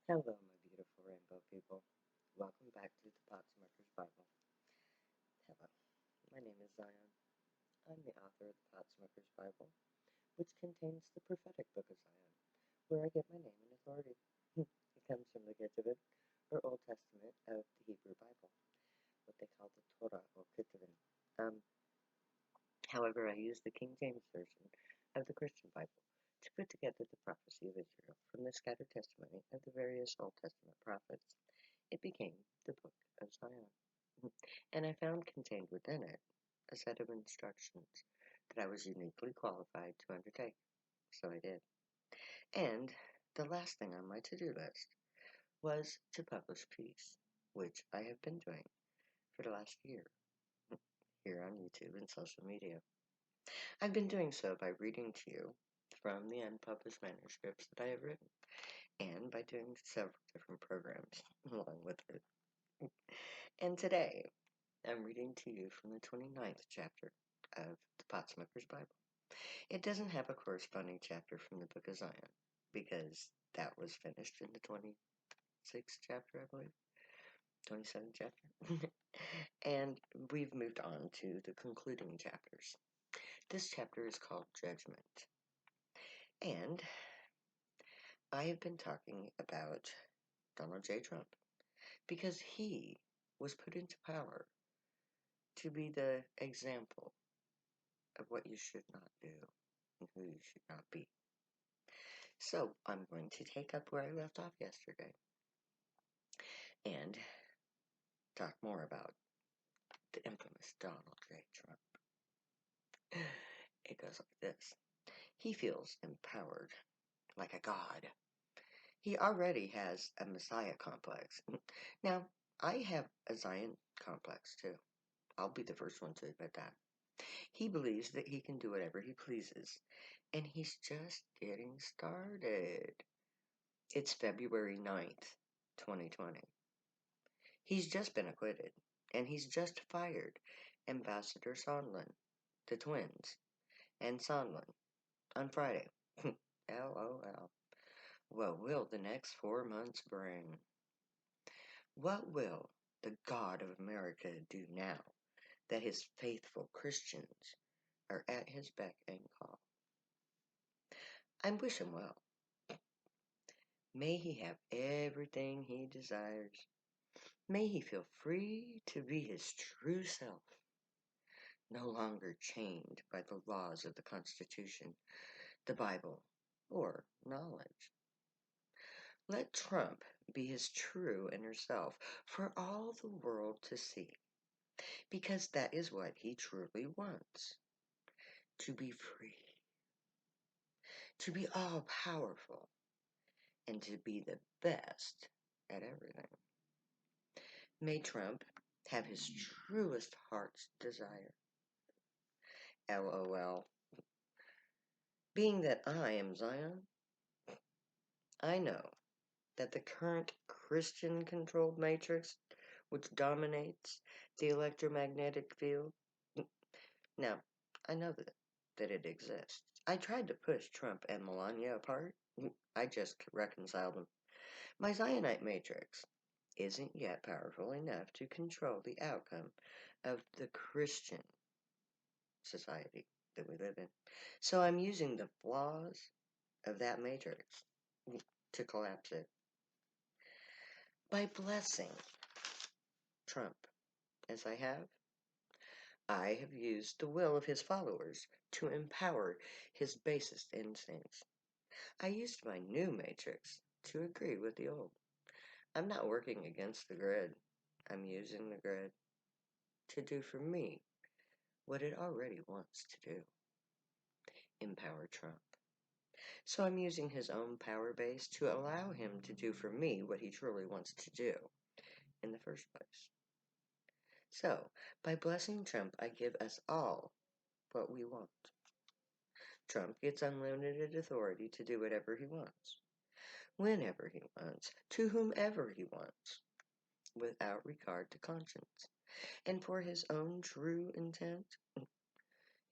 Hello, my beautiful rainbow people. Welcome back to the Potsmaker's Bible. Hello, my name is Zion. I'm the author of the Potsmaker's Bible, which contains the prophetic book of Zion, where I get my name and authority. It comes from the Ketuvim, or Old Testament of the Hebrew Bible, what they call the Torah or Ketuvim. However, I use the King James Version of the Christian Bible to put together the prophecy of Israel from the scattered testimony of the various Old Testament prophets. It became the Book of Zion, and I found contained within it a set of instructions that I was uniquely qualified to undertake. So I did. And the last thing on my to-do list was to publish peace, which I have been doing for the last year here on YouTube and social media. I've been doing so by reading to you from the unpublished manuscripts that I have written, and by doing several different programs along with it. And today, I'm reading to you from the 29th chapter of the Potsmaker's Bible. It doesn't have a corresponding chapter from the Book of Zion, because that was finished in the 26th chapter, I believe. 27th chapter. And we've moved on to the concluding chapters. This chapter is called Judgment. And I have been talking about Donald J. Trump because he was put into power to be the example of what you should not do and who you should not be. So I'm going to take up where I left off yesterday and talk more about the infamous Donald J. Trump. It goes like this. He feels empowered, like a god. He already has a Messiah complex. Now, I have a Zion complex too. I'll be the first one to admit that. He believes that he can do whatever he pleases, and he's just getting started. It's February 9th, 2020. He's just been acquitted, and he's just fired Ambassador Sondland, the twins, and Sondland on Friday. LOL. What will the next 4 months bring? What will the God of America do now that his faithful Christians are at his beck and call? I wish him well. May he have everything he desires. May he feel free to be his true self, no longer chained by the laws of the Constitution, the Bible, or knowledge. Let Trump be his true inner self for all the world to see, because that is what he truly wants. To be free, to be all powerful, and to be the best at everything. May Trump have his truest heart's desire. LOL. Being that I am Zion, I know that the current Christian-controlled matrix, which dominates the electromagnetic field, now, I know that it exists. I tried to push Trump and Melania apart. I just reconciled them. My Zionite matrix isn't yet powerful enough to control the outcome of the Christian society that we live in. So I'm using the flaws of that matrix to collapse it. By blessing Trump as I have used the will of his followers to empower his basest instincts. I used my new matrix to agree with the old. I'm not working against the grid. I'm using the grid to do for me what it already wants to do. Empower Trump. So I'm using his own power base to allow him to do for me what he truly wants to do in the first place. So, by blessing Trump, I give us all what we want. Trump gets unlimited authority to do whatever he wants, whenever he wants, to whomever he wants, without regard to conscience. And for his own true intent,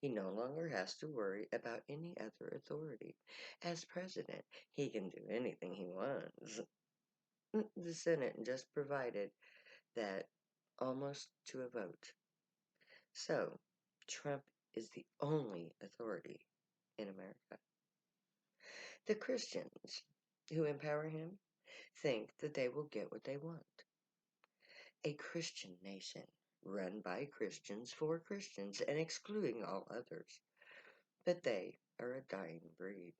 he no longer has to worry about any other authority. As president, he can do anything he wants. The Senate just provided that almost to a vote. So, Trump is the only authority in America. The Christians who empower him think that they will get what they want. A Christian nation, run by Christians for Christians and excluding all others. But they are a dying breed.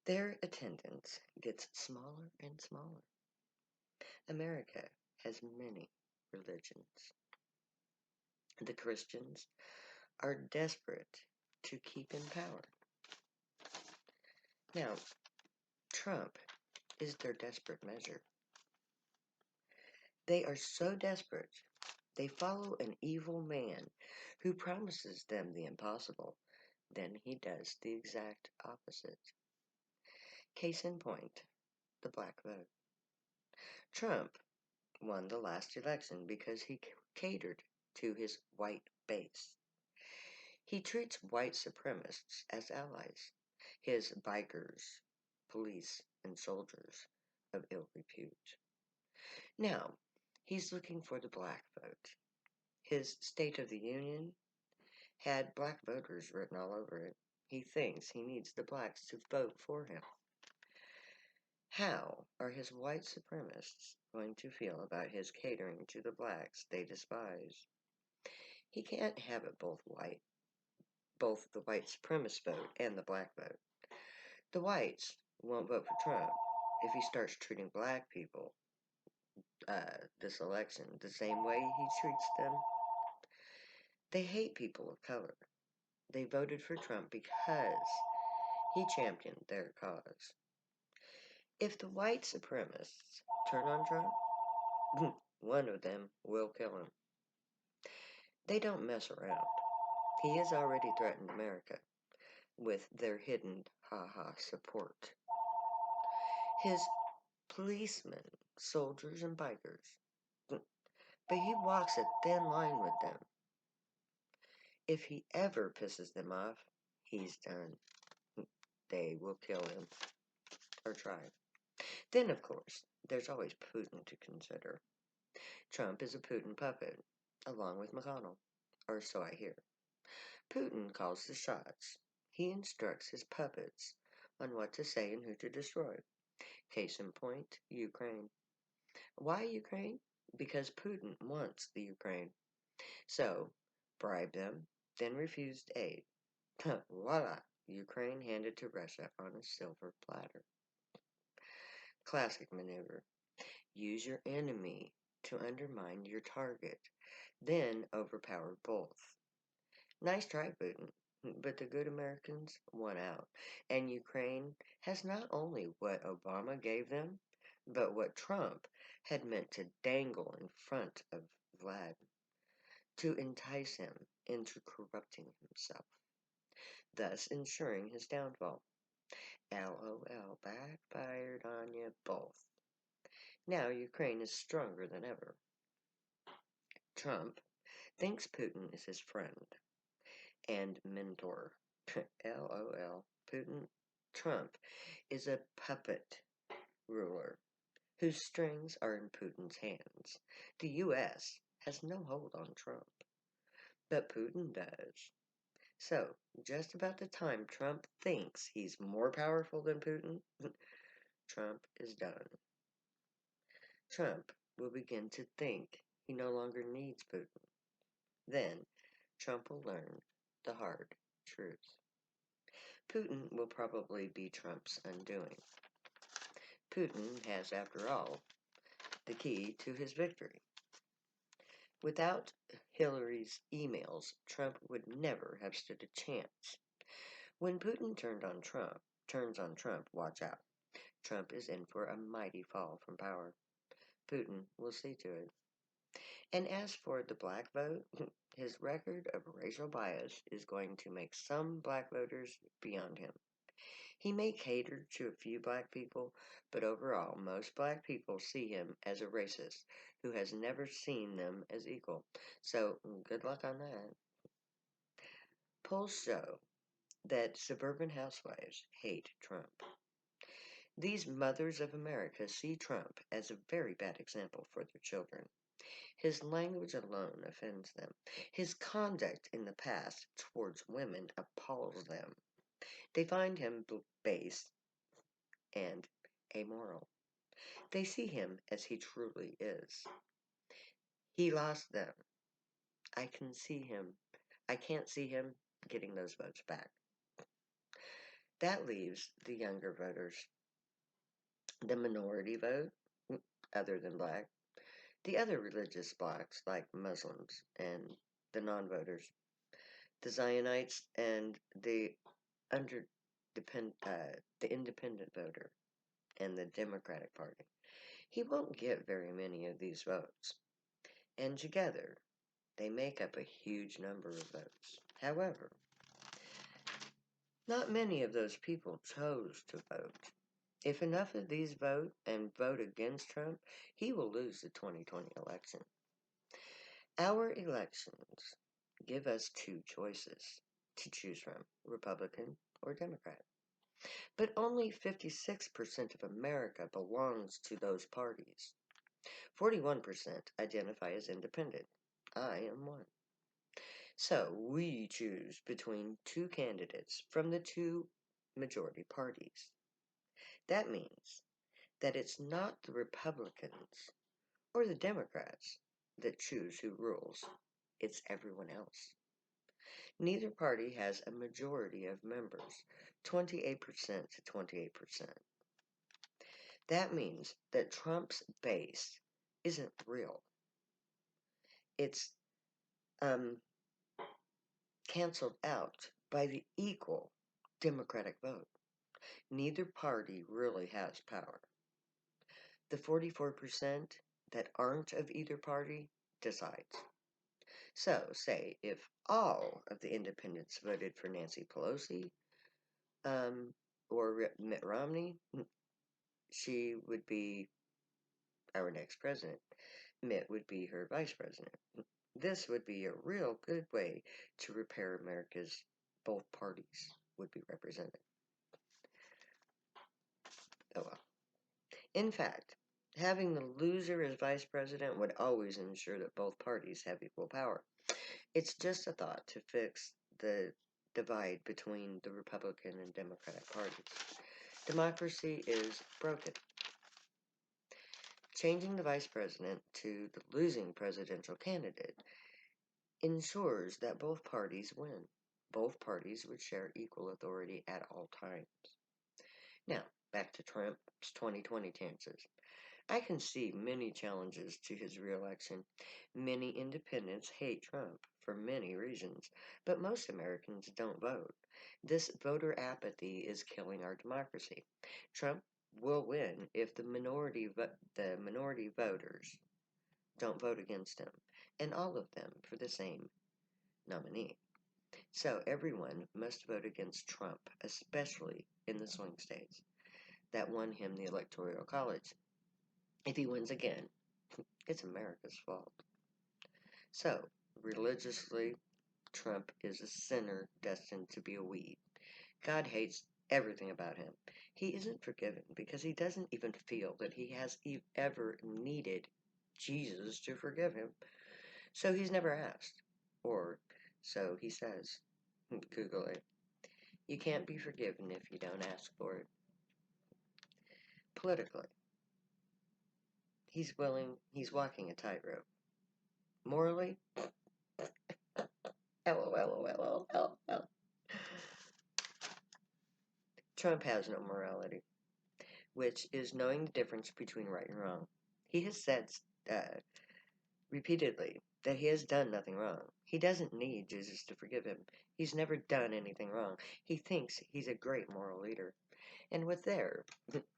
Their attendance gets smaller and smaller. America has many religions. The Christians are desperate to keep in power. Now, Trump is their desperate measure. They are so desperate, they follow an evil man who promises them the impossible. Then he does the exact opposite. Case in point, the black vote. Trump won the last election because he catered to his white base. He treats white supremacists as allies, his bikers, police, and soldiers of ill repute. Now, he's looking for the black vote. His State of the Union had black voters written all over it. He thinks he needs the blacks to vote for him. How are his white supremacists going to feel about his catering to the blacks they despise? He can't have it both the white supremacist vote and the black vote. The whites won't vote for Trump if he starts treating black people this election the same way he treats them. They hate people of color. They voted for Trump because he championed their cause. If the white supremacists turn on Trump, one of them will kill him. They don't mess around. He has already threatened America with their hidden ha-ha support. His policemen, soldiers, and bikers, but he walks a thin line with them. If he ever pisses them off, he's done. They will kill him, or try. Then, of course, there's always Putin to consider. Trump is a Putin puppet, along with McConnell, or so I hear. Putin calls the shots. He instructs his puppets on what to say and who to destroy. Case in point, Ukraine. Why Ukraine? Because Putin wants the Ukraine. So, bribe them, then refused aid. Voila! Ukraine handed to Russia on a silver platter. Classic maneuver. Use your enemy to undermine your target, then overpower both. Nice try, Putin, but the good Americans won out, and Ukraine has not only what Obama gave them, but what Trump had meant to dangle in front of Vlad to entice him into corrupting himself, thus ensuring his downfall. LOL, backfired on you both. Now Ukraine is stronger than ever. Trump thinks Putin is his friend and mentor. LOL, Putin. Trump is a puppet ruler whose strings are in Putin's hands. The U.S. has no hold on Trump, but Putin does. So, just about the time Trump thinks he's more powerful than Putin, Trump is done. Trump will begin to think he no longer needs Putin. Then, Trump will learn the hard truth. Putin will probably be Trump's undoing. Putin has, after all, the key to his victory. Without Hillary's emails, Trump would never have stood a chance. When Putin turns on Trump, watch out. Trump is in for a mighty fall from power. Putin will see to it. And as for the black vote, his record of racial bias is going to make some black voters beyond him. He may cater to a few black people, but overall, most black people see him as a racist who has never seen them as equal. So, good luck on that. Polls show that suburban housewives hate Trump. These mothers of America see Trump as a very bad example for their children. His language alone offends them. His conduct in the past towards women appalls them. They find him base and amoral. They see him as he truly is. He lost them. I can see him. I can't see him getting those votes back. That leaves the younger voters, the minority vote, other than black, the other religious blocks like Muslims and the non-voters, the Zionites and under the independent voter and the Democratic Party. He won't get very many of these votes, and together they make up a huge number of votes. However, not many of those people chose to vote. If enough of these vote and vote against Trump, he will lose the 2020 election. Our elections give us two choices to choose from, Republican or Democrat. But only 56% of America belongs to those parties. 41% identify as independent. I am one. So we choose between two candidates from the two majority parties. That means that it's not the Republicans or the Democrats that choose who rules. It's everyone else. Neither party has a majority of members, 28% to 28%. That means that Trump's base isn't real. It's canceled out by the equal Democratic vote. Neither party really has power. The 44% that aren't of either party decides. So, say if all of the independents voted for Nancy Pelosi or Mitt Romney, she would be our next president. Mitt would be her vice president. This would be a real good way to repair America's both parties would be represented. Oh well. In fact, having the loser as vice president would always ensure that both parties have equal power. It's just a thought to fix the divide between the Republican and Democratic parties. Democracy is broken. Changing the vice president to the losing presidential candidate ensures that both parties win. Both parties would share equal authority at all times. Now, back to Trump's 2020 chances. I can see many challenges to his reelection. Many independents hate Trump for many reasons, but most Americans don't vote. This voter apathy is killing our democracy. Trump will win if the minority voters don't vote against him, and all of them for the same nominee. So everyone must vote against Trump, especially in the swing states that won him the Electoral College. If he wins again, it's America's fault. So, religiously, Trump is a sinner destined to be a weed. God hates everything about him. He isn't forgiven because he doesn't even feel that he has ever needed Jesus to forgive him. So he's never asked. Or so he says. Google it. You can't be forgiven if you don't ask for it. Politically, he's walking a tightrope. Morally, LOL. Trump has no morality, which is knowing the difference between right and wrong. He has said repeatedly that he has done nothing wrong. He doesn't need Jesus to forgive him. He's never done anything wrong. He thinks he's a great moral leader. And with there,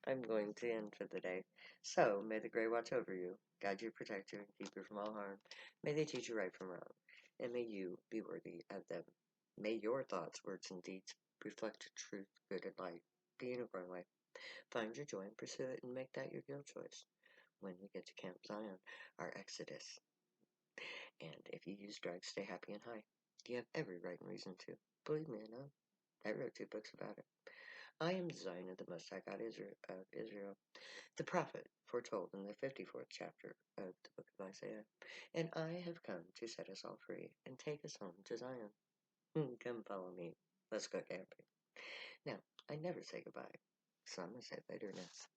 I'm going to end for the day. So, may the Grey watch over you, guide you, protect you, and keep you from all harm. May they teach you right from wrong, and may you be worthy of them. May your thoughts, words, and deeds reflect truth, good, and light, the unicorn way. Find your joy and pursue it, and make that your real choice. When you get to Camp Zion, our Exodus. And if you use drugs, stay happy and high. You have every right and reason to. Believe me, I know. I wrote 2 books about it. I am Zion, the Most High God of Israel, the prophet foretold in the 54th chapter of the book of Isaiah. And I have come to set us all free and take us home to Zion. Come follow me. Let's go camping. Now, I never say goodbye, so I'm going to say later now.